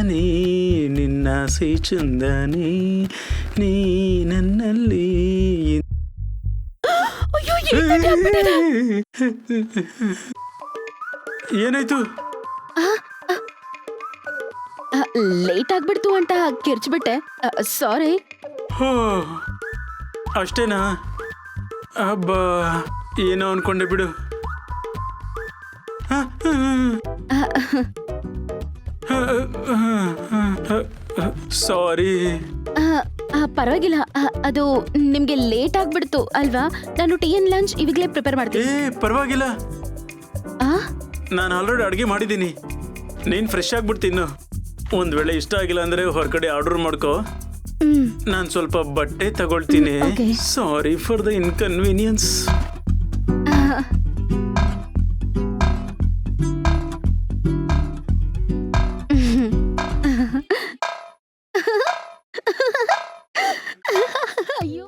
ಚಂದನೇ ನಿನ್ನಾಸೆ ಚಂದನೇ ನೀ ನನ್ನಲ್ಲಿ ಅಯ್ಯೋ ಏನ್ ಆಗ್ಬಿಟ್ಟಿದೆ? ಏನಾಯ್ತು? ಲೇಟ್ ಆಗ್ಬಿಡ್ತು ಅಂತ ಕಿರ್ಚ್ಬಿಟ್ಟೆ. ಸಾರಿ. ಹೋ ಅಷ್ಟೇನಾ? ಅಬ್ಬಾ ಏನೋ ಅನ್ಕೊಂಡೆ ಬಿಡು. ಸಾರಿ. ಪರವಾಗಿಲ್ಲ. ಅದು ನಿಮ್ಗೆ ಲೇಟ್ ಆಗ್ಬಿಡ್ತು ಅಲ್ವಾ? ನಾನು ಟೀ ಅಂಡ್ ಲಂಚ್ ಇವಾಗಲೇ ಪ್ರಿಪೇರ್ ಮಾಡ್ತೀನಿ. ಪರವಾಗಿಲ್ಲ, ನಾನು ಆಲ್ರೆಡಿ ಅಡುಗೆ ಮಾಡಿದ್ದೀನಿ. ನೀನು ಫ್ರೆಶ್ ಆಗ್ಬಿಡ್ತೀನಿ. ಒಂದ್ ವೇಳೆ ಇಷ್ಟ ಆಗಿಲ್ಲ ಅಂದ್ರೆ ಹೊರಗಡೆ ಆರ್ಡರ್ ಮಾಡ್ಕೋ. ನಾನು ಸ್ವಲ್ಪ ಬಟ್ಟೆ ತಗೊಳ್ತೀನಿ. Sorry for the inconvenience.